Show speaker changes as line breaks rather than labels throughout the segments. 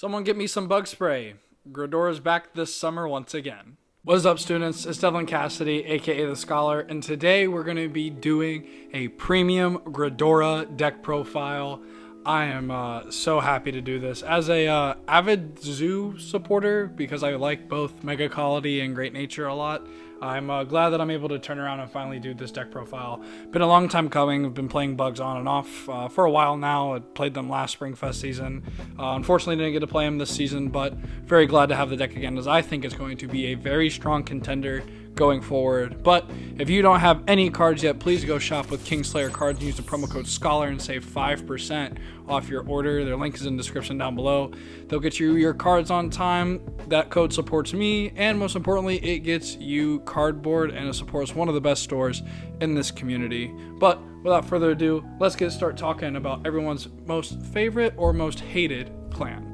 Someone get me some bug spray. Gredora's back this summer once again. What is up, students? It's Devlin Cassidy, aka The Scholar, and today we're going to be doing a premium Gredora deck profile. I am so happy to do this as a avid zoo supporter because I like both Megacolony and Great Nature a lot. I'm glad that I'm able to turn around and finally do this deck profile. Been a long time coming. I've been playing bugs on and off for a while now. I played them last Springfest season. Unfortunately, didn't get to play them this season, but very glad to have the deck again, as I think it's going to be a very strong contender going forward. But if you don't have any cards yet, please go shop with Kingslayer Cards and use the promo code SCHOLAR and save 5% off your order. Their link is in the description down below. They'll get you your cards on time. That code supports me, and most importantly, it gets you cardboard, and it supports one of the best stores in this community. But without further ado, let's start talking about everyone's most favorite or most hated clan.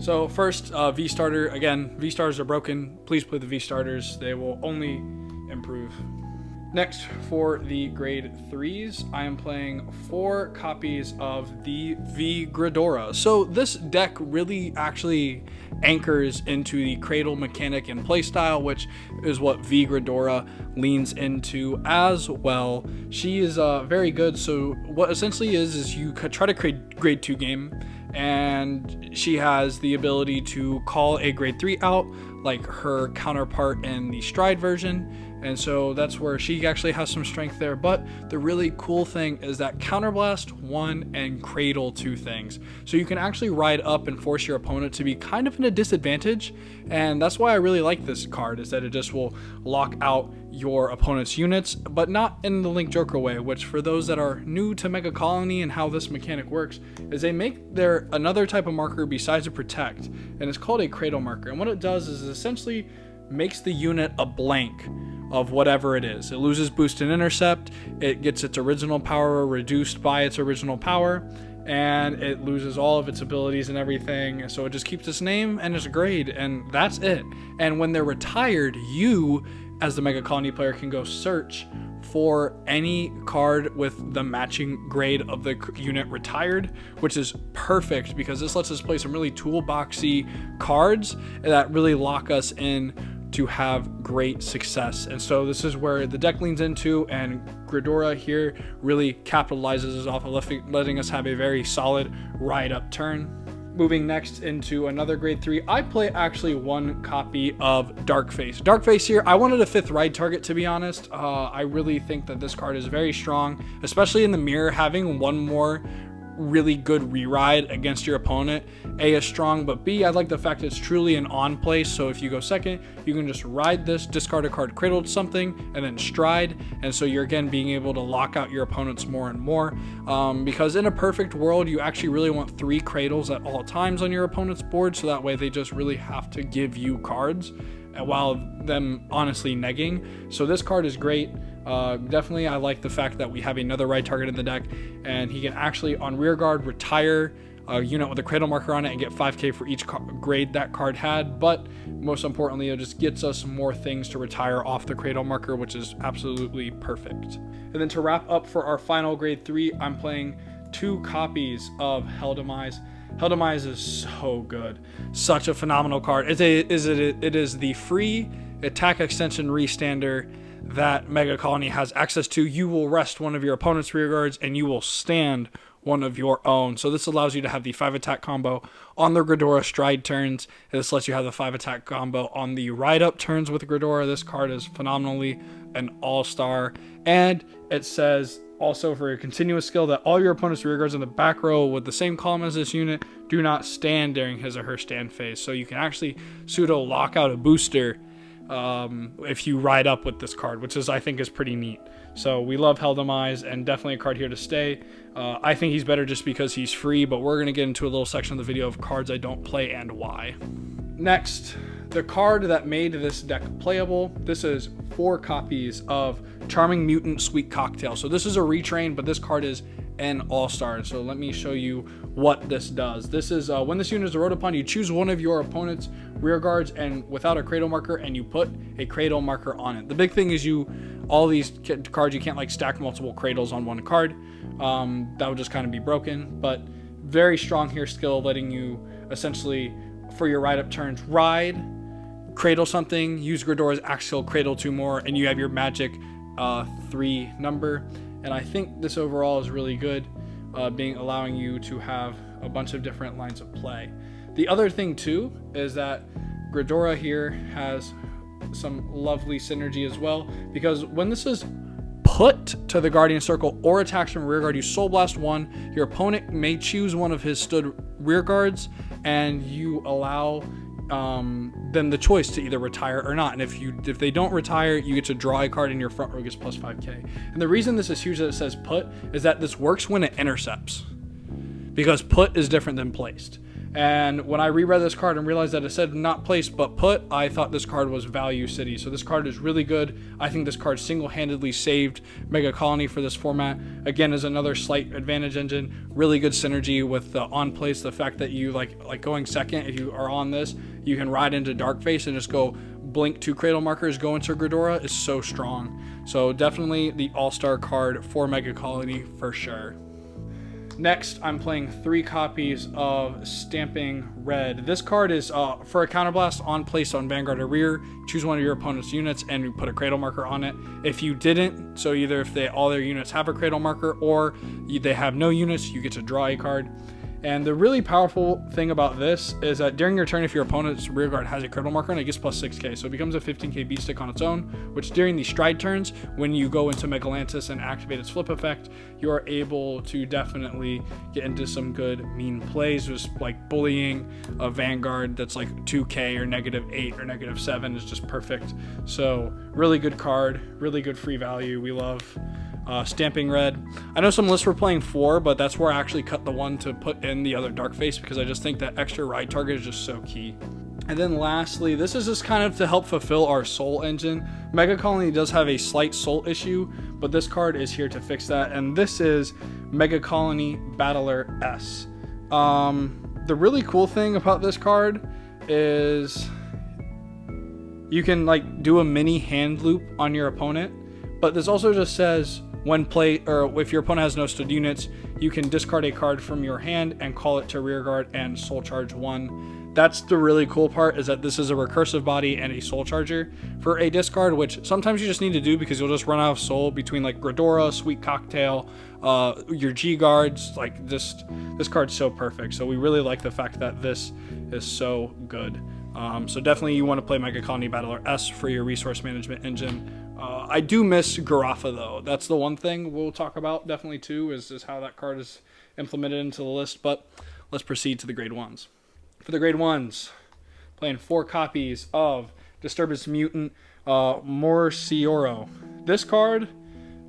So first, V-Starter. Again, V-Starters are broken. Please play the V-Starters. They will only improve. Next, for the grade 3s, I am playing 4 copies of the V Gredora. So this deck really actually anchors into the cradle mechanic and playstyle, which is what V Gredora leans into as well. She is very good. So what essentially is you could try to create grade 2 game, and she has the ability to call a grade 3 out like her counterpart in the Stride version, and so that's where she actually has some strength there. But the really cool thing is that Counterblast 1 and Cradle 2 things, so you can actually ride up and force your opponent to be kind of in a disadvantage, and that's why I really like this card, is that it just will lock out your opponent's units, but not in the Link Joker way, which for those that are new to Megacolony and how this mechanic works is they make their another type of marker besides a protect, and it's called a cradle marker. And what it does is it essentially makes the unit a blank of whatever it is. It loses boost and intercept, it gets its original power reduced by its original power, and it loses all of its abilities and everything. So it just keeps its name and its grade, and that's it. And when they're retired, you as the Megacolony player can go search for any card with the matching grade of the unit retired, which is perfect because this lets us play some really toolboxy cards that really lock us in to have great success. And so this is where the deck leans into, and Gredora here really capitalizes off of letting us have a very solid ride up turn. Moving next into another grade 3, I play actually 1 copy of Darkface. Darkface here, I wanted a 5th ride target, to be honest. I really think that this card is very strong, especially in the mirror. Having 1 more really good re-ride against your opponent, A, is strong, but B, I like the fact that it's truly an on play. So if you go second, you can just ride this, discard a card, cradle something, and then stride. And so you're again being able to lock out your opponents more and more, because in a perfect world, you actually really want 3 cradles at all times on your opponent's board, so that way they just really have to give you cards while them honestly negging. So this card is great. Definitely I like the fact that we have another right target in the deck, and he can actually on rear guard retire a unit with a cradle marker on it and get 5k for each grade that card had. But most importantly, it just gets us more things to retire off the cradle marker, which is absolutely perfect. And then to wrap up for our final grade 3, I'm playing 2 copies of Helldemize. Helldemize is so good, such a phenomenal card. It is the free attack extension restander that Megacolony has access to. You will rest one of your opponent's rear guards and you will stand one of your own. So this allows you to have the 5 attack combo on the Gredora Stride turns. This lets you have the 5 attack combo on the ride up turns with Gredora. This card is phenomenally an all-star, and it says also for a continuous skill that all your opponent's rear guards in the back row with the same column as this unit do not stand during his or her stand phase. So you can actually pseudo lock out a booster if you ride up with this card, which is I think is pretty neat. So we love Helldemize, and definitely a card here to stay. I think he's better just because he's free, but we're going to get into a little section of the video of cards I don't play and why. Next, the card that made this deck playable. This is 4 copies of Charming Mutant Sweet Cocktail. So this is a retrain, but this card is an all-star. So let me show you what this does. This is when this unit is rode upon, you choose one of your opponent's rear guards and without a cradle marker, and you put a cradle marker on it. The big thing is all these cards, you can't like stack multiple cradles on one card. That would just kind of be broken, but very strong here skill, letting you essentially for your ride up turns, ride, cradle something, use Gredora's axial, cradle 2 more, and you have your magic 3 number. And I think this overall is really good, allowing you to have a bunch of different lines of play. The other thing too is that Gredora here has some lovely synergy as well, because when this is put to the Guardian Circle or attacks from rear guard, you Soul Blast 1. Your opponent may choose one of his stood rear guards, and you allow them the choice to either retire or not. And if they don't retire, you get to draw a card, and your front row gets plus 5k. And the reason this is huge that it says put is that this works when it intercepts, because put is different than placed. And when I reread this card and realized that it said not placed but put, I thought this card was value city. So this card is really good. I think this card single-handedly saved Megacolony for this format. Again, is another slight advantage engine. Really good synergy with the on place. The fact that you like going second, if you are on this, you can ride into Darkface and just go blink 2 cradle markers, go into Gredora, is so strong. So definitely the all-star card for Megacolony for sure. Next, I'm playing 3 copies of Stamping Red. This card is for a counterblast on place on Vanguard or rear. Choose one of your opponent's units and you put a cradle marker on it. If you didn't, so either if all their units have a cradle marker or they have no units, you get to draw a card. And the really powerful thing about this is that during your turn, if your opponent's rear guard has a cradle marker, and it gets plus 6k, so it becomes a 15k beat stick on its own, which during the stride turns, when you go into Megalantis and activate its flip effect, you are able to definitely get into some good mean plays, just like bullying a Vanguard that's like 2k or -8 or -7 is just perfect. So really good card, really good free value. We love Stamping Red. I know some lists were playing 4, but that's where I actually cut the 1 to put in the other Darkface, because I just think that extra ride target is just so key. And then lastly, this is just kind of to help fulfill our soul engine. Megacolony does have a slight soul issue, but this card is here to fix that, and this is Megacolony Battler S. The really cool thing about this card is you can like do a mini hand loop on your opponent, but this also just says when play, or if your opponent has no stood units, you can discard a card from your hand and call it to rear guard and soul charge 1. That's the really cool part, is that this is a recursive body and a soul charger for a discard, which sometimes you just need to do because you'll just run out of soul between like Gredora, Sweet Cocktail, your G guards. Like this card's so perfect. So we really like the fact that this is so good. So definitely you want to play Megacolony Battler S for your resource management engine. I do miss Garafa though. That's the one thing we'll talk about definitely too, is how that card is implemented into the list. But let's proceed to the grade 1s. For the grade 1s, playing 4 copies of Disturbance Mutant Morcioro. This card,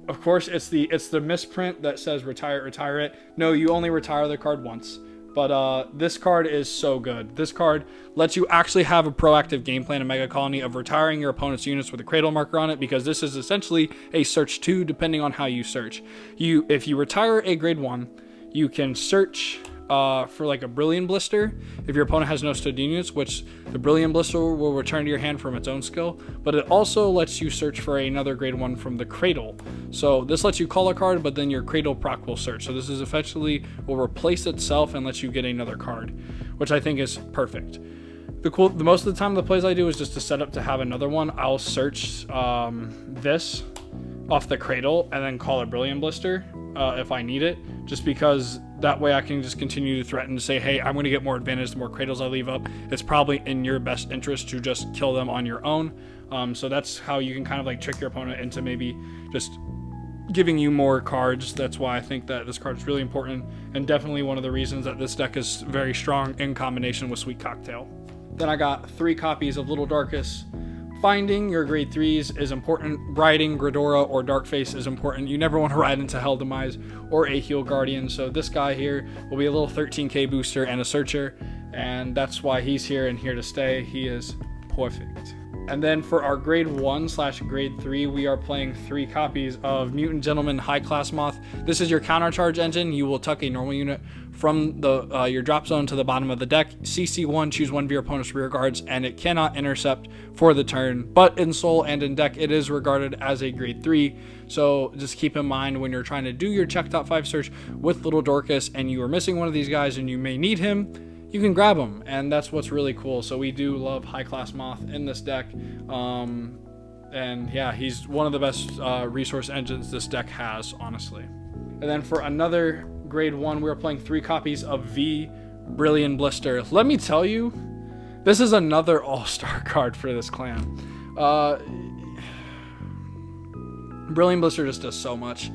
of course, it's the misprint that says retire it. No, you only retire the card once. But this card is so good. This card lets you actually have a proactive game plan in Megacolony of retiring your opponent's units with a cradle marker on it, because this is essentially a search 2 depending on how you search. If you retire a grade 1, you can search for like a Brilliant Blister if your opponent has no stood units, which the Brilliant Blister will return to your hand from its own skill, but it also lets you search for another grade 1 from the Cradle. So this lets you call a card, but then your Cradle proc will search. So this is effectively will replace itself and lets you get another card, which I think is perfect. The most of the time the plays I do is just to set up to have another one. I'll search this off the Cradle and then call a Brilliant Blister if I need it, just because that way I can just continue to threaten to say, hey, I'm going to get more advantage the more Cradles I leave up. It's probably in your best interest to just kill them on your own. So that's how you can kind of like trick your opponent into maybe just giving you more cards. That's why I think that this card is really important, and definitely one of the reasons that this deck is very strong in combination with Sweet Cocktail. Then I got 3 copies of Little Darkus. Finding your grade 3s is important. Riding Gredora or Darkface is important. You never want to ride into Hell Demise or a Heal Guardian. So this guy here will be a little 13k booster and a searcher, and that's why he's here and here to stay. He is perfect. And then for our grade 1/grade 3, we are playing 3 copies of Mutant Gentleman High Class Moth. This is your countercharge engine. You will tuck a normal unit from your drop zone to the bottom of the deck. CC1, choose one of your opponent's rear guards, and it cannot intercept for the turn. But in Soul and in deck, it is regarded as a grade 3. So just keep in mind when you're trying to do your check top 5 search with Little Dorcas and you are missing one of these guys and you may need him, you can grab them, and that's what's really cool. So we do love High Class Moth in this deck. And yeah, he's one of the best resource engines this deck has, honestly. And then for another grade 1, we're playing 3 copies of V Brilliant Blister. Let me tell you, this is another all-star card for this clan. Brilliant Blister just does so much.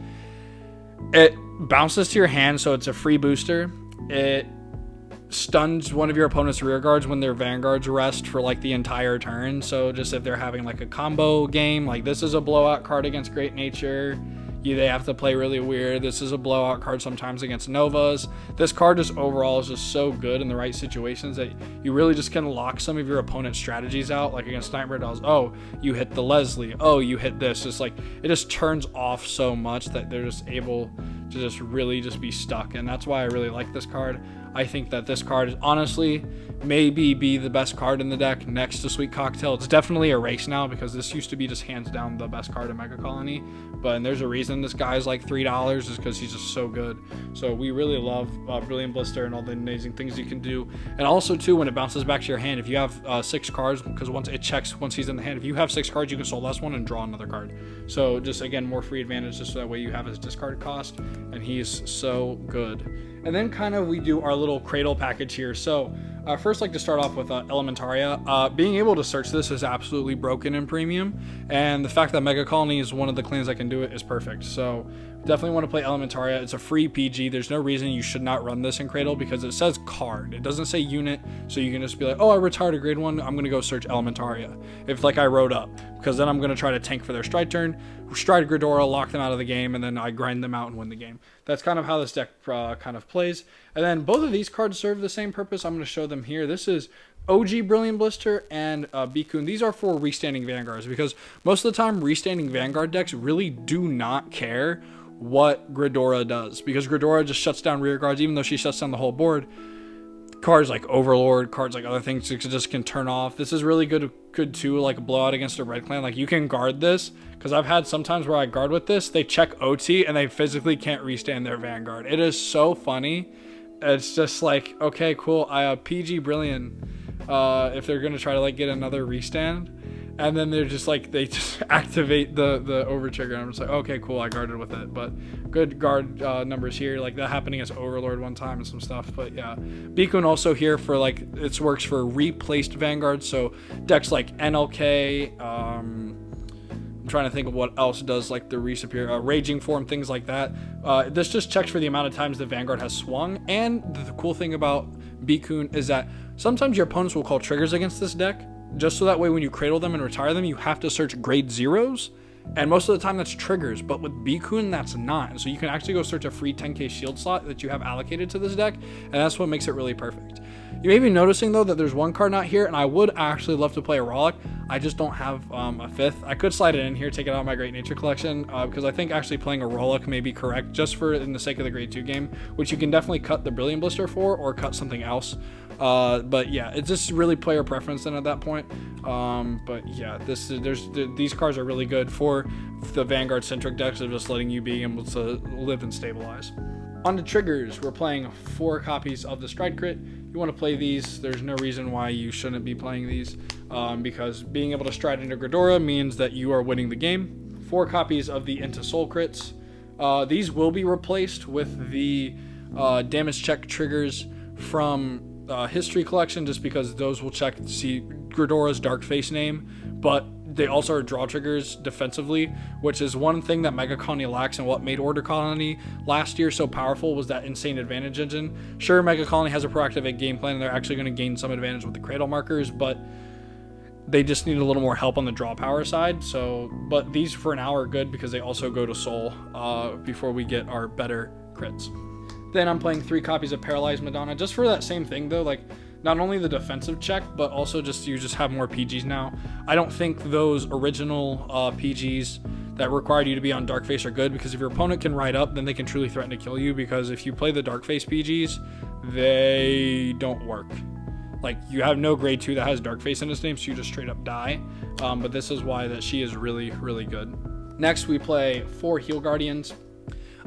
It bounces to your hand, so it's a free booster. It stuns one of your opponent's rear guards when their vanguards rest for like the entire turn. So just if they're having like a combo game, like this is a blowout card against Great Nature. They have to play really weird. This is a blowout card sometimes against Novas. This card just overall is just so good in the right situations that you really just can lock some of your opponent's strategies out. Like against Nightmare Dolls, oh, you hit the Leslie. Oh, you hit this. It's like, it just turns off so much that they're just able to just really just be stuck. And that's why I really like this card. I think that this card is honestly maybe be the best card in the deck next to Sweet Cocktail. It's definitely a race now because this used to be just hands down the best card in Megacolony. But and there's a reason this guy's like $3 is because he's just so good. So we really love Brilliant Blister and all the amazing things you can do. And also too, when it bounces back to your hand, if you have 6 cards, because once it checks once he's in the hand, if you have 6 cards, you can soul last one and draw another card. So just again, more free advantage, just so that way you have his discard cost, and he's so good. And then kind of we do our little cradle package here. So first, like to start off with Elementaria. Being able to search this is absolutely broken in Premium, and the fact that Megacolony is one of the clans that can do it is perfect. So definitely want to play Elementaria. It's a free PG. There's no reason you should not run this in Cradle because it says card. It doesn't say unit, so you can just be like, oh, I retired a grade 1. I'm going to go search Elementaria. If like I wrote up, because then I'm going to try to tank for their stride turn, stride Gredora, lock them out of the game, and then I grind them out and win the game. That's kind of how this deck kind of plays. And then both of these cards serve the same purpose. I'm going to show them here. This is OG Brilliant Blister and Bikun. These are for restanding Vanguards because most of the time restanding Vanguard decks really do not care what Gredora does, because Gredora just shuts down rear guards. Even though she shuts down the whole board, cards like Overlord, cards like other things just can turn off. This is really good too, like a blowout against a red clan. Like you can guard this, because I've had sometimes where I guard with this, they check OT and they physically can't restand their Vanguard. It is so funny. It's just like, okay, cool, I have PG Brilliant if they're gonna try to like get another restand, and then they're just like, they just activate the over trigger, and I'm just like, okay, cool, I guarded with it. But good guard numbers here, like that happened against Overlord one time and some stuff. But yeah, Bikun also here for like, it works for replaced Vanguard, so decks like NLK, I'm trying to think of what else does like the reappear, Raging Form, things like that. This just checks for the amount of times the Vanguard has swung. And the cool thing about Bikun is that sometimes your opponents will call triggers against this deck, just so that way when you cradle them and retire them, you have to search grade 0s. And most of the time that's triggers, but with Bikun, that's not. And so you can actually go search a free 10k shield slot that you have allocated to this deck, and that's what makes it really perfect. You may be noticing though that there's one card not here, and I would actually love to play a Rollick. I just don't have a 5th. I could slide it in here, take it out of my Great Nature collection, because I think actually playing a Rollick may be correct, just for in the sake of the grade 2 game, which you can definitely cut the Brilliant Blister for, or cut something else. But yeah, it's just really player preference then at that point. But yeah, these cards are really good for the Vanguard centric decks of just letting you be able to live and stabilize. On to triggers, we're playing 4 copies of the Stride Crit. You want to play these. There's no reason why you shouldn't be playing these, because being able to stride into Gredora means that you are winning the game. 4 copies of the Into Soul Crits. These will be replaced with the damage check triggers from History Collection, just because those will check to see Gredora's Dark Face name, but they also are draw triggers defensively, which is one thing that Megacolony lacks, and what made Order Colony last year so powerful was that insane advantage engine. Sure, Megacolony has a proactive game plan, and they're actually going to gain some advantage with the cradle markers, but they just need a little more help on the draw power side. So, but these for now are good because they also go to Soul before we get our better crits. Then I'm playing 3 copies of Paralyzed Madonna, just for that same thing though, like not only the defensive check, but also just you just have more PGs now. I don't think those original PGs that required you to be on Dark Face are good, because if your opponent can ride up, then they can truly threaten to kill you, because if you play the Dark Face PGs, they don't work. Like, you have no grade 2 that has Dark Face in its name, so you just straight up die. But this is why that she is really, really good. Next, we play 4 Heal Guardians.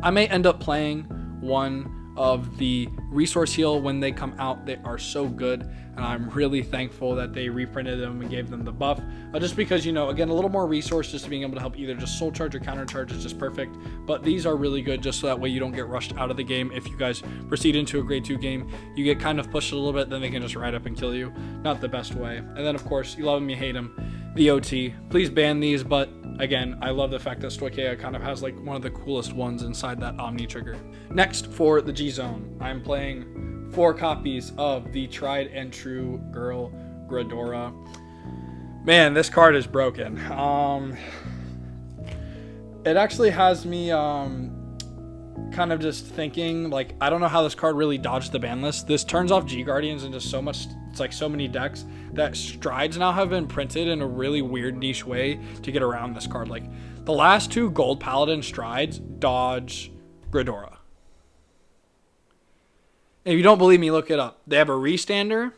I may end up playing one of the resource heal when they come out. They are so good, and I'm really thankful that they reprinted them and gave them the buff, just because, you know, again, a little more resource just to being able to help either just soul charge or counter charge is just perfect. But these are really good just so that way you don't get rushed out of the game. If you guys proceed into a grade 2 game, you get kind of pushed a little bit, then they can just ride up and kill you. Not the best way. And then of course, you love them, you hate them, the OT. Please ban these, but again, I love the fact that Stoicheia kind of has like one of the coolest ones inside that Omni trigger. Next, for the G Zone, I'm playing 4 copies of the tried and true girl Gredora. Man, this card is broken. It actually has me kind of just thinking, like, I don't know how this card really dodged the ban list. This turns off G Guardians into so much, it's like so many decks that strides now have been printed in a really weird niche way to get around this card. Like, the last 2 gold paladin strides dodge Gredora. If you don't believe me, look it up. They have a restander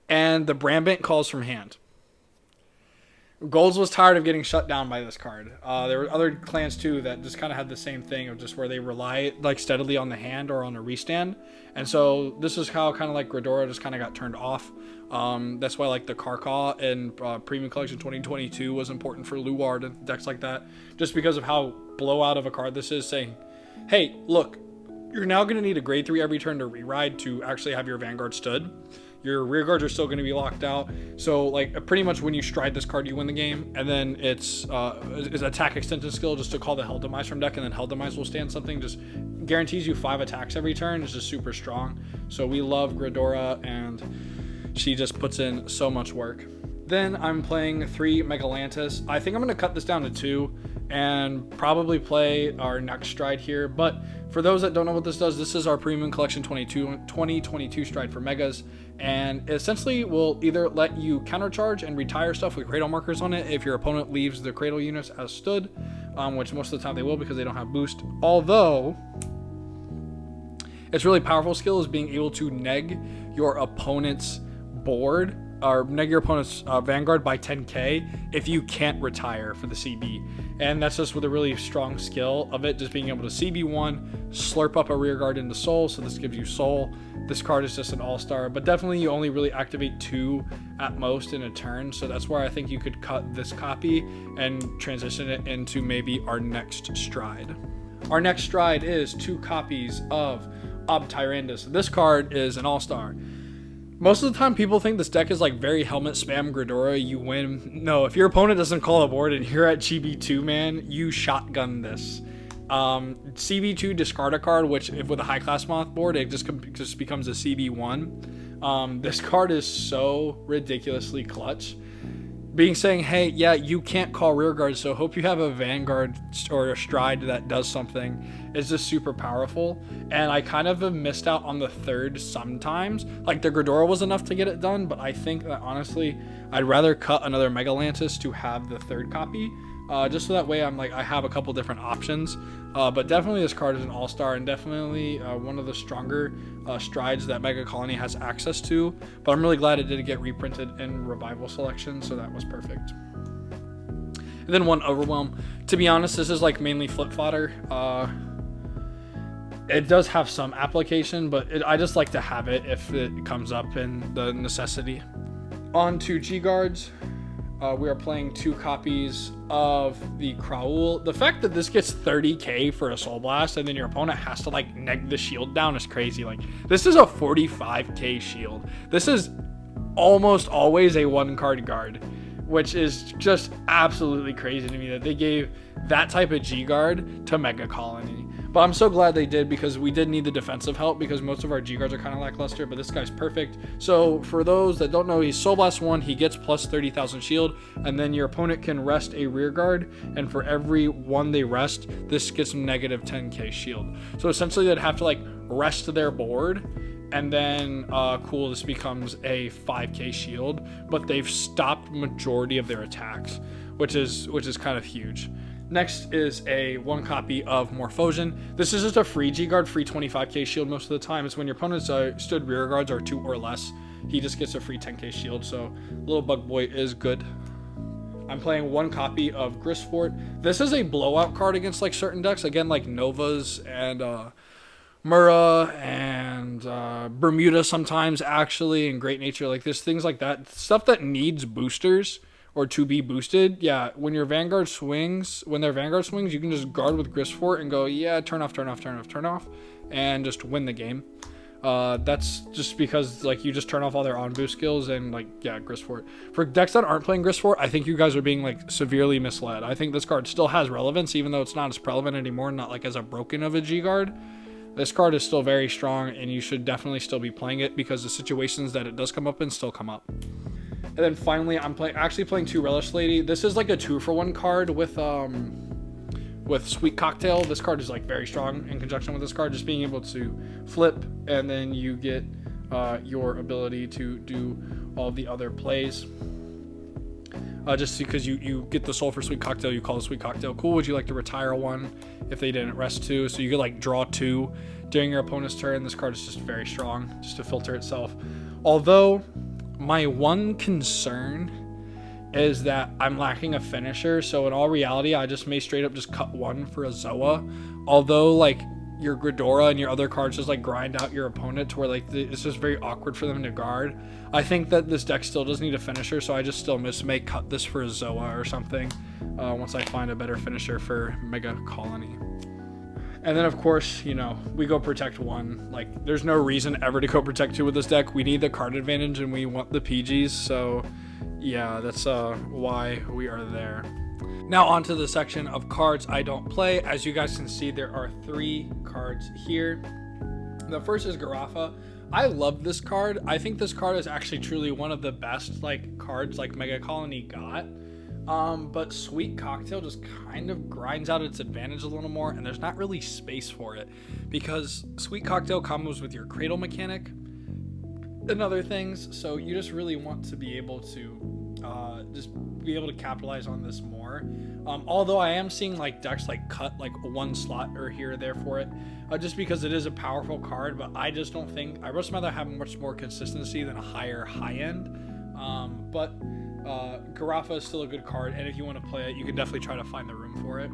and the Brambant calls from hand. Golds was tired of getting shut down by this card. There were other clans too that just kind of had the same thing of just where they rely like steadily on the hand or on a restand. And so this is how kind of like Gredora just kind of got turned off. That's why like the Karkaw in Premium Collection 2022 was important for Luard and decks like that. Just because of how blowout of a card this is, saying, hey, look, you're now going to need a grade 3 every turn to re-ride to actually have your Vanguard stood. Your rear guards are still going to be locked out. So like pretty much when you stride this card, you win the game. And then it's attack extension skill just to call the Hell Demise from deck, and then Hell Demise will stand something. Just guarantees you 5 attacks every turn. It's just super strong. So we love Gredora, and she just puts in so much work. Then I'm playing 3 Megalantis. I think I'm going to cut this down to 2 and probably play our next stride here. But for those that don't know what this does, this is our Premium Collection 2022 stride for Megas. And it essentially will either let you countercharge and retire stuff with cradle markers on it if your opponent leaves the cradle units as stood, which most of the time they will because they don't have boost. Although, its really powerful skill is being able to neg your opponent's board or neg your opponent's Vanguard by 10k if you can't retire for the CB. And that's just with a really strong skill of it, just being able to CB1, slurp up a rear guard into soul, so this gives you soul. This card is just an all-star, but definitely you only really activate 2 at most in a turn, so that's where I think you could cut this copy and transition it into maybe our next stride. Our next stride is 2 copies of Ob Tyrandus. This card is an all-star. Most of the time, people think this deck is like very helmet spam Gredora, you win. No, if your opponent doesn't call a board and you're at GB2, man, you shotgun this. CB2 discard a card, which if with a high class moth board, it just becomes a CB1. This card is so ridiculously clutch. Being saying, hey, yeah, you can't call rear guard, so hope you have a Vanguard or a stride that does something. It's just super powerful. And I kind of have missed out on the 3rd sometimes. Like the Gredora was enough to get it done, but I think that honestly, I'd rather cut another Megalantis to have the 3rd copy. Just so that way I'm like, I have a couple different options. But definitely this card is an all-star and definitely one of the stronger strides that Megacolony has access to. But I'm really glad it did get reprinted in Revival Selection, so that was perfect. And then 1 Overwhelm. To be honest, this is like mainly flip fodder. It does have some application, but I just like to have it if it comes up in the necessity. On to G Guards. We are playing 2 copies of the Kraul. The fact that this gets 30k for a Soul Blast and then your opponent has to like neg the shield down is crazy. Like this is a 45k shield. This is almost always a 1-card guard, which is just absolutely crazy to me that they gave that type of G guard to Megacolony. But I'm so glad they did, because we did need the defensive help because most of our G guards are kind of lackluster, but this guy's perfect. So for those that don't know, he's Soul Blast 1, he gets plus 30,000 shield, and then your opponent can rest a rear guard, and for every 1 they rest, this gets negative 10k shield. So essentially they'd have to like rest their board, and then cool, this becomes a 5k shield, but they've stopped majority of their attacks, which is kind of huge. Next is a 1 copy of Morphosian. This is just a free G guard, free 25k shield most of the time. It's when your opponent's stood rear guards are 2 or less, he just gets a free 10k shield, so little bug boy is good. I'm playing 1 copy of Gristfort. This is a blowout card against like certain decks, again like Novas and Mura and Bermuda sometimes, actually, and Great Nature. Like, there's things like that. Stuff that needs boosters or to be boosted. Yeah, when their Vanguard swings, you can just guard with Gristfort and go, yeah, turn off, and just win the game. That's just because, like, you just turn off all their on-boost skills and, like, yeah, Gristfort. For decks that aren't playing Gristfort, I think you guys are being, like, severely misled. I think this card still has relevance, even though it's not as prevalent anymore, not, like, as a broken of a G-Guard. This card is still very strong, and you should definitely still be playing it because the situations that it does come up in still come up. And then finally, I'm actually playing 2 Relish Lady. This is, like, a 2-for-1 card with Sweet Cocktail. This card is, like, very strong in conjunction with this card, just being able to flip, and then you get your ability to do all the other plays. Just because you get the soul for Sweet Cocktail, you call it Sweet Cocktail. Cool, would you like to retire 1 if they didn't rest 2? So you could, like, draw 2 during your opponent's turn. This card is just very strong, just to filter itself. Although, my one concern is that I'm lacking a finisher, so in all reality, I just may straight up just cut 1 for a Zoa. Although, like, your Gredora and your other cards just, like, grind out your opponent to where, like, it's just very awkward for them to guard. I think that this deck still does need a finisher, so I just still may cut this for a Zoa or something once I find a better finisher for Megacolony. And then, of course, you know, we go Protect 1. Like, there's no reason ever to go Protect 2 with this deck. We need the card advantage, and we want the PGs, so yeah, that's why we are there. Now onto the section of cards I don't play. As you guys can see, there are 3 cards here. The first is Gredora. I love this card. I think this card is actually truly one of the best, like, cards like Megacolony got. But Sweet Cocktail just kind of grinds out its advantage a little more, and there's not really space for it because Sweet Cocktail combos with your Cradle mechanic and other things, so you just really want to be able to just be able to capitalize on this more. Although I am seeing, like, decks like cut like 1 slot or here or there for it, just because it is a powerful card, but I just don't think, I would rather have much more consistency than a high end. But Gredora is still a good card, and if you want to play it, you can definitely try to find the room for it.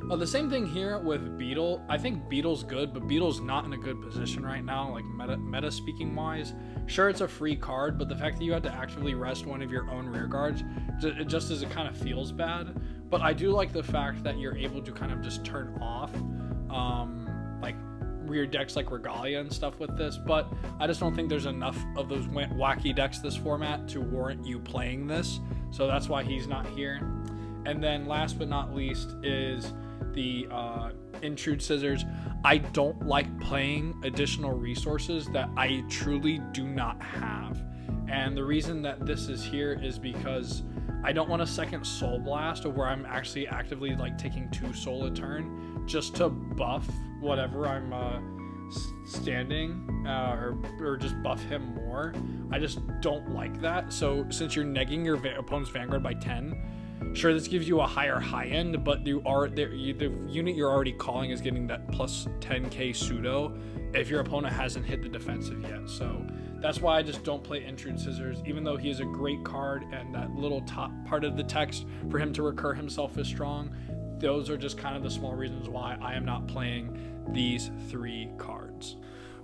The same thing here with Beetle. I think Beetle's good, but Beetle's not in a good position right now, like meta speaking wise. Sure, it's a free card, but the fact that you had to actively rest one of your own rear guards, just as it kind of feels bad. But I do like the fact that you're able to kind of just turn off like weird decks like Regalia and stuff with this, but I just don't think there's enough of those wacky decks this format to warrant you playing this, so that's why he's not here. And then last but not least is the Intrude Scissors. I don't like playing additional resources that I truly do not have, and the reason that this is here is because I don't want a second Soul Blast of where I'm actually actively, like, taking 2 soul a turn just to buff whatever I'm standing or just buff him more. I just don't like that. So since you're negging your opponent's Vanguard by 10, sure, this gives you a higher high end, but the unit you're already calling is getting that plus 10k pseudo if your opponent hasn't hit the defensive yet. So that's why I just don't play Intrude Scissors, even though he is a great card and that little top part of the text for him to recur himself is strong. Those are just kind of the small reasons why I am not playing these 3 cards.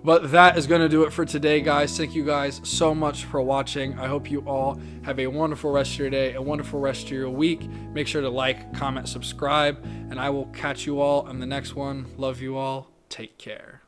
But that is going to do it for today, guys. Thank you guys so much for watching. I hope you all have a wonderful rest of your day, a wonderful rest of your week. Make sure to like, comment, subscribe, and I will catch you all on the next one. Love you all. Take care.